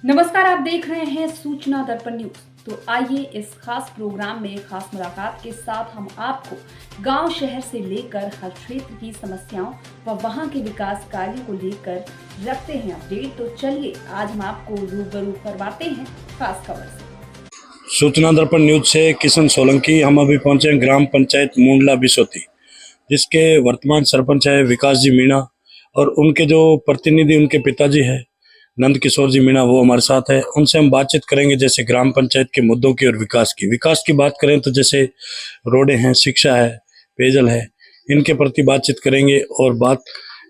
नमस्कार, आप देख रहे हैं सूचना दर्पण न्यूज। तो आइए इस खास प्रोग्राम में खास मुलाकात के साथ हम आपको गांव शहर से लेकर हर क्षेत्र की समस्याओं व वहां के विकास कार्यों को लेकर रखते हैं अपडेट। तो चलिए आज हम आपको रूबरू करवाते हैं खास खबर से। सूचना दर्पण न्यूज से किशन सोलंकी। हम अभी पहुंचे हैं ग्राम पंचायत मुंडला बिसोती, जिसके वर्तमान सरपंच है विकास जी मीणा, और उनके जो प्रतिनिधि उनके पिताजी है नंद किशोर जी मीणा, वो हमारे साथ है। उनसे हम बातचीत करेंगे जैसे ग्राम पंचायत के मुद्दों की और विकास की बात करें तो जैसे रोडें हैं, शिक्षा है, पेयजल है, इनके प्रति बातचीत करेंगे और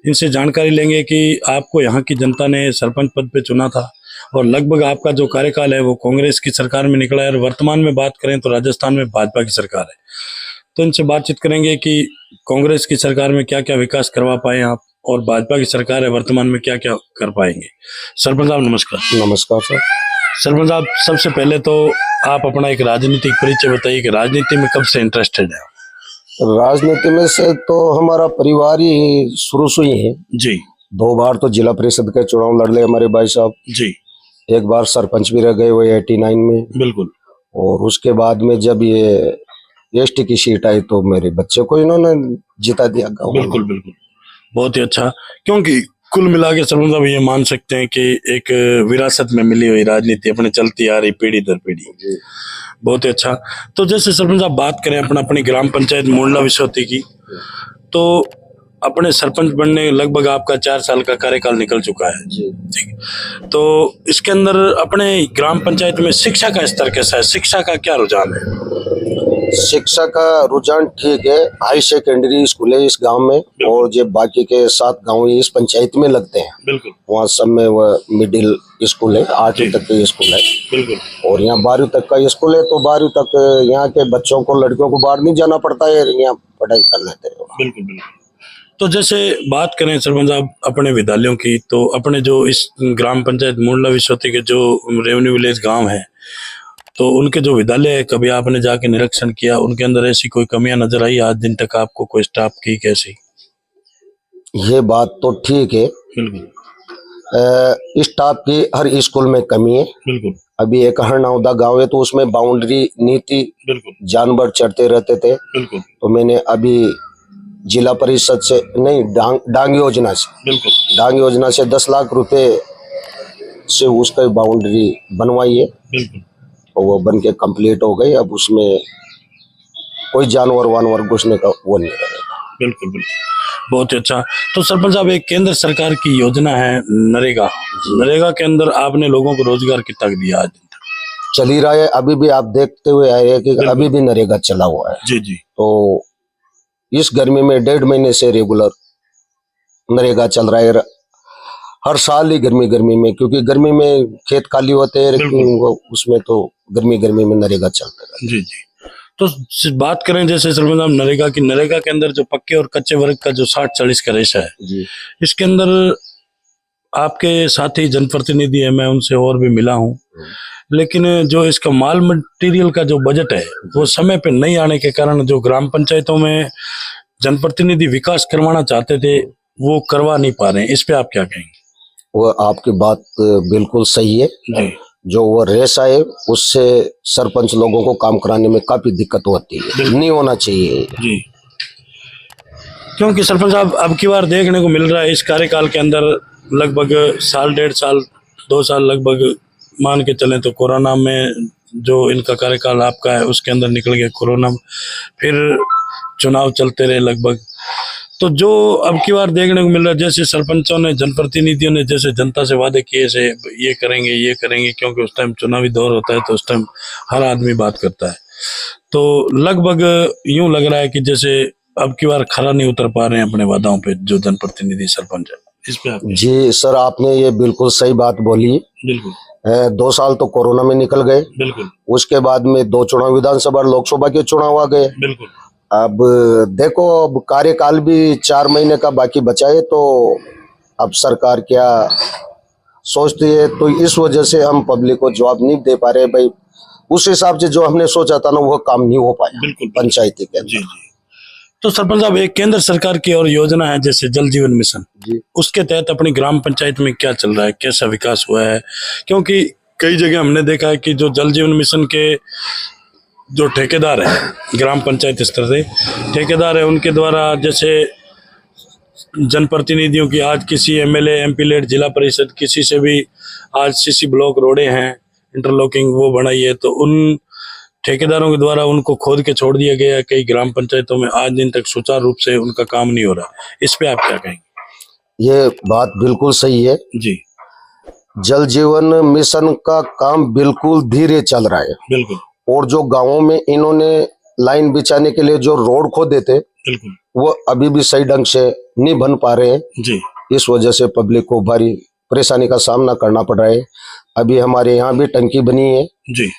इनसे जानकारी लेंगे कि आपको यहाँ की जनता ने सरपंच पद पे चुना था और लगभग आपका जो कार्यकाल है वो कांग्रेस की सरकार में निकला है, और वर्तमान में बात करें तो राजस्थान में भाजपा की सरकार है। तो इनसे बातचीत करेंगे कि कांग्रेस की सरकार में क्या क्या विकास करवा पाए आप, और भाजपा की सरकार है वर्तमान में क्या क्या कर पाएंगे। सरपंच साहब नमस्कार। नमस्कार सर। सरपंच साहब, सबसे पहले तो आप अपना एक राजनीतिक परिचय बताइए कि राजनीति में कब से इंटरेस्टेड है? राजनीति में से तो हमारा परिवार ही शुरू से ही है जी। 2 बार तो जिला परिषद के चुनाव लड़ ले हमारे भाई साहब जी। 1 बार सरपंच भी रह गए हुए 89 में। बिल्कुल। और उसके बाद में जब ये एसटी की सीट आई तो मेरे बच्चे को इन्होंने जिता दिया गाँव। बिल्कुल बिल्कुल, बहुत ही अच्छा। क्योंकि कुल मिला के सरपंच साहब ये मान सकते हैं कि एक विरासत में मिली हुई राजनीति अपने चलती आ रही पीढ़ी दर पीढ़ी। बहुत ही अच्छा। तो जैसे सरपंच साहब बात करें अपनी ग्राम पंचायत मुंडला बिसोती की, तो अपने सरपंच बनने लगभग आपका 4 साल का कार्यकाल निकल चुका है। ठीक। तो इसके अंदर अपने ग्राम पंचायत में शिक्षा का स्तर कैसा है? शिक्षा का क्या रुझान है? शिक्षा का रुझान ठीक है। हाई सेकेंडरी स्कूल है इस गांव में, और जो बाकी के 7 गांव इस पंचायत में लगते हैं। बिल्कुल। वहाँ सब में वह मिडिल स्कूल है, 8वीं तक का स्कूल है। बिल्कुल। और यहाँ 12वीं तक का स्कूल है, तो 12वीं तक यहाँ के बच्चों को, लड़कियों को बाहर नहीं जाना पड़ता है, यहाँ पढ़ाई कर लेते हैं। बिल्कुल बिल्कुल। तो जैसे बात करें सरपंच साहब अपने विद्यालयों की, तो अपने जो इस ग्राम पंचायत मुंडला बिसोती के जो रेवेन्यू विलेज गांव है, तो उनके जो विद्यालय है, कभी आपने जाके निरीक्षण किया? उनके अंदर ऐसी कोई कमियां नजर आई आज दिन तक आपको? कोई स्टाफ की कैसी? ये बात तो ठीक है। बिल्कुल। स्टाफ की हर स्कूल में कमी है। बिल्कुल। अभी एक हरनौदा गांव है तो उसमें बाउंड्री नीति, बिल्कुल, जानवर चढ़ते रहते थे। बिल्कुल। तो मैंने अभी जिला परिषद से नहीं, डांग योजना से, बिल्कुल, डांग योजना से 10 लाख रुपए से उसका बाउंड्री बनवाई है। बिल्कुल। और वो बन के कंप्लीट हो गई। अब उसमें कोई जानवर वानवर घुसने का वो नहीं रहेगा। बिल्कुल बिल्कुल, बहुत ही अच्छा। तो सरपंच साहब, एक केंद्र सरकार की योजना है नरेगा। नरेगा के अंदर आपने लोगों को रोजगार कितना दिया आज दिन तक? चल ही रहा है। अभी भी आप देखते हुए आए हैं कि अभी भी नरेगा चला हुआ है। जी जी। तो इस गर्मी में 1.5 महीने से रेगुलर नरेगा चल रहा है। हर साल ही गर्मी में, क्योंकि गर्मी में खेत खाली होते हैं, उसमें तो गर्मी में नरेगा चलता है। जी जी। तो बात करें जैसे सरपंच साहब नरेगा के अंदर जो पक्के और कच्चे वर्ग का जो 60-40 का रेशा है जी, इसके अंदर आपके साथी जनप्रतिनिधि है, मैं उनसे और भी मिला हूँ, लेकिन जो इसका माल मटेरियल का जो बजट है वो समय पे नहीं आने के कारण जो ग्राम पंचायतों में जनप्रतिनिधि विकास करवाना चाहते थे वो करवा नहीं पा रहे हैं। इस पे आप क्या कहेंगे? वो आपकी बात बिल्कुल सही है जी। जो वो रेशा है उससे सरपंच लोगों को काम कराने में काफी दिक्कत होती है, नहीं होना चाहिए जी। क्योंकि सरपंच साहब अब की बार देखने को मिल रहा है इस कार्यकाल के अंदर लगभग 1.5 साल 2 साल लगभग मान के चलें तो कोरोना में जो इनका कार्यकाल आपका है उसके अंदर निकल गया कोरोना, फिर चुनाव चलते रहे लगभग। तो जो अब की बार देखने को मिल रहा है जैसे सरपंचों ने, जनप्रतिनिधियों ने जैसे जनता से वादे किए से ये करेंगे, क्योंकि उस टाइम चुनावी दौर होता है तो उस टाइम हर आदमी बात करता है। तो लगभग यूं लग रहा है कि जैसे अब की बार खरा नहीं उतर पा रहे हैं अपने वादाओं पे जो जनप्रतिनिधि सरपंच है। इस पे आप? जी सर, आपने ये बिल्कुल सही बात बोली। बिल्कुल। 2 साल तो कोरोना में निकल गए। बिल्कुल। उसके बाद में 2 चुनाव, विधानसभा और लोकसभा के चुनाव आ गए। बिल्कुल। अब देखो, अब कार्यकाल भी 4 महीने का बाकी बचा है, तो अब सरकार क्या सोचती है, तो इस वजह से हम पब्लिक को जवाब नहीं दे पा रहे भाई। उस हिसाब से जो हमने सोचा था ना वो काम नहीं हो पाया। बिल्कुल पंचायती के जी अंदर। जी। तो सरपंच साहब, एक केंद्र सरकार की और योजना है जैसे जल जीवन मिशन जी। उसके तहत अपनी ग्राम पंचायत में क्या चल रहा है, कैसा विकास हुआ है? क्योंकि कई जगह हमने देखा है कि जो जल जीवन मिशन के जो ठेकेदार है ग्राम पंचायत स्तर से ठेकेदार है, उनके द्वारा जैसे जनप्रतिनिधियों की आज किसी एमएलए एमपी लेड जिला परिषद किसी से भी आज सीसी ब्लॉक रोडे हैं इंटरलॉकिंग वो बनाई है, तो उन ठेकेदारों के द्वारा उनको खोद के छोड़ दिया गया है। कई ग्राम पंचायतों में आज दिन तक सुचारू रूप से उनका काम नहीं हो रहा, इस पे आप क्या कहेंगे? ये बात बिल्कुल सही है जी जल जीवन मिशन का काम बिल्कुल धीरे चल रहा है। बिल्कुल और जो गांवों में इन्होंने लाइन बिछाने के लिए जो रोड खोदे थे बिल्कुल वो अभी भी सही ढंग से नहीं बन पा रहे हैं। जी इस वजह से पब्लिक को भारी परेशानी का सामना करना पड़ रहा है। अभी हमारे यहाँ भी टंकी बनी है जी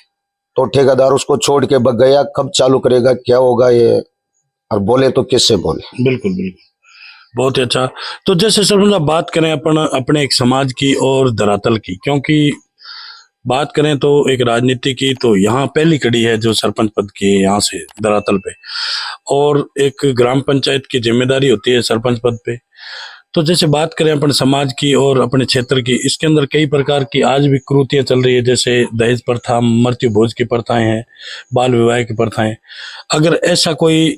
तो ठेकेदार उसको छोड़ के भाग गया, कब चालू करेगा क्या होगा ये, और बोले तो किससे बोले। बिल्कुल बिल्कुल, बहुत ही अच्छा। तो जैसे सरपंच साहब बात करें अपन अपने एक समाज की और धरातल की, क्योंकि बात करें तो एक राजनीति की तो यहाँ पहली कड़ी है जो सरपंच पद की है यहाँ से धरातल पे, और एक ग्राम पंचायत की जिम्मेदारी होती है सरपंच पद पे। तो जैसे बात करें अपन समाज की और अपने क्षेत्र की, इसके अंदर कई प्रकार की आज भी कुरीतियां चल रही है, जैसे दहेज प्रथा, मृत्यु भोज की प्रथाएं हैं, बाल विवाह की प्रथाएं। अगर ऐसा कोई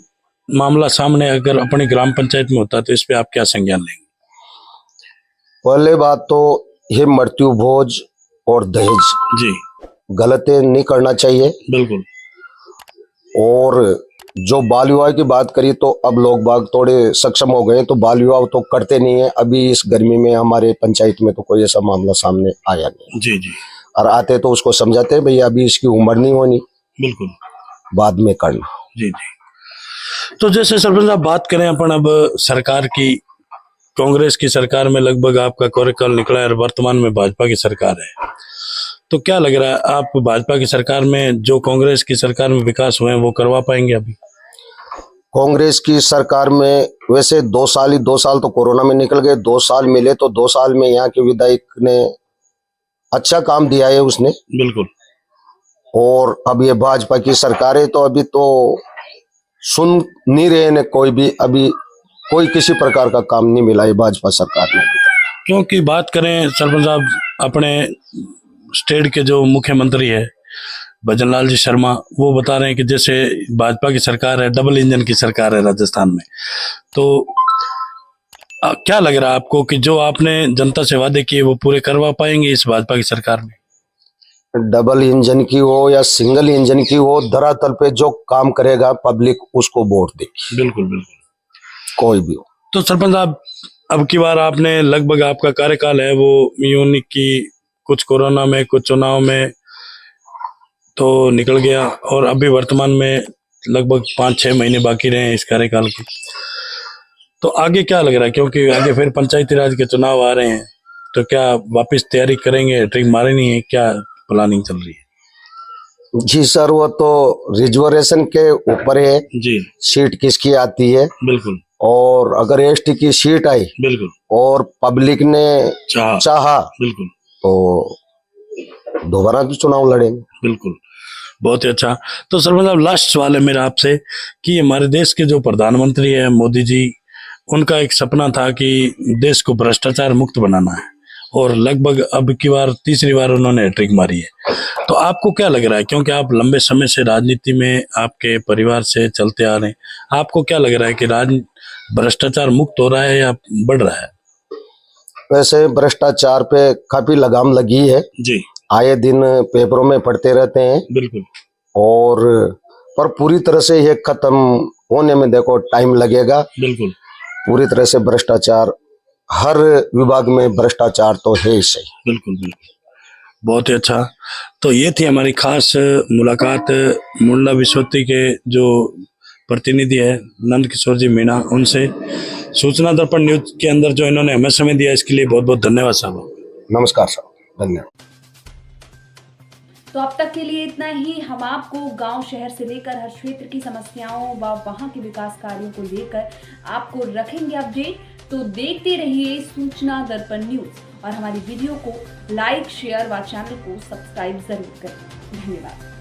मामला सामने अगर अपनी ग्राम पंचायत में होता तो इस पे आप क्या संज्ञान लेंगे? पहले बात तो ये मृत्यु भोज और दहेज जी गलत है, नहीं करना चाहिए। बिल्कुल। और जो बाल विवाह की बात करी तो अब लोग बाग थोड़े सक्षम हो गए तो बाल विवाह तो करते नहीं है। अभी इस गर्मी में हमारे पंचायत में तो कोई ऐसा मामला सामने आया नहीं। जी जी। और आते तो उसको समझाते हैं भैया अभी इसकी उम्र नहीं होनी, बिल्कुल बाद में करना। जी जी। तो जैसे सरपंच साहब बात करें अपन अब सरकार की, कांग्रेस की सरकार में लगभग आपका कार्यकाल निकला है और वर्तमान में भाजपा की सरकार है, तो क्या लग रहा है आप भाजपा की सरकार में जो कांग्रेस की सरकार में विकास हुए हैं वो करवा पाएंगे? अभी कांग्रेस की सरकार में वैसे 2 साल तो कोरोना में निकल गए, 2 साल मिले तो 2 साल में यहाँ के विधायक ने अच्छा काम दिया है उसने। बिल्कुल। और अब ये भाजपा की सरकार है तो अभी तो सुन नहीं रहे ने कोई भी, अभी कोई किसी प्रकार का काम नहीं मिला है भाजपा सरकार में। क्योंकि बात करें सरपंच साहब अपने स्टेट के जो मुख्यमंत्री है भजन लाल जी शर्मा, वो बता रहे हैं कि जैसे भाजपा की सरकार है, डबल इंजन की सरकार है राजस्थान में, तो क्या लग रहा है आपको कि जो आपने जनता से वादे किए वो पूरे करवा पाएंगे इस भाजपा की सरकार में? डबल इंजन की हो या सिंगल इंजन की हो, धरातल पे जो काम करेगा पब्लिक उसको वोट देगी। बिल्कुल बिल्कुल, कोई भी हो। तो सरपंच साहब अब की बार आपने लगभग आपका कार्यकाल है वो यूनिक की, कुछ कोरोना में कुछ चुनाव में तो निकल गया, और अभी वर्तमान में लगभग 5-6 महीने बाकी रहे हैं इस कार्यकाल के, तो आगे क्या लग रहा है? क्योंकि आगे फिर पंचायती राज के चुनाव आ रहे हैं, तो क्या वापस तैयारी करेंगे, ट्रिक मारेंगे, है क्या प्लानिंग चल रही है? जी सर, वो तो रिजर्वेशन के ऊपर है जी, सीट किसकी आती है। बिल्कुल। और अगर एसटी की सीट आई बिल्कुल और पब्लिक ने चाहा बिल्कुल तो दोबारा भी चुनाव लड़ेंगे। बिल्कुल, बहुत ही अच्छा। तो सरपंच साहब लास्ट सवाल है मेरा आपसे कि हमारे देश के जो प्रधानमंत्री है मोदी जी, उनका एक सपना था कि देश को भ्रष्टाचार मुक्त बनाना है, और लगभग अब की बार तीसरी बार उन्होंने हैट्रिक मारी है, तो आपको क्या लग रहा है? क्योंकि आप लंबे समय से राजनीति में आपके परिवार से चलते आ रहे हैं, आपको क्या लग रहा है कि भ्रष्टाचार मुक्त हो रहा है या बढ़ रहा है? वैसे भ्रष्टाचार पे काफी लगाम लगी है जी, आए दिन पेपरों में पढ़ते रहते हैं। बिल्कुल। और पर पूरी तरह से ये खत्म होने में देखो टाइम लगेगा। बिल्कुल। पूरी तरह से भ्रष्टाचार, हर विभाग में भ्रष्टाचार तो है ही सही। बिल्कुल बिल्कुल, बहुत ही अच्छा। तो ये थी हमारी खास मुलाकात मुंडला विश्वविद्यालय के जो प्रतिनिधि है नंद किशोर जी मीणा, उनसे सूचना दर्पण न्यूज के अंदर जो इन्होंने हमें समय दिया इसके लिए बहुत बहुत धन्यवाद साहब। नमस्कार साहब, धन्यवाद। तो अब तक के लिए इतना ही। हम आपको गांव शहर से लेकर हर क्षेत्र की समस्याओं व वहां के विकास कार्यों को लेकर आपको रखेंगे अपडेट। तो देखते रहिए सूचना दर्पण न्यूज और हमारी वीडियो को लाइक, शेयर व चैनल को सब्सक्राइब जरूर करें। धन्यवाद।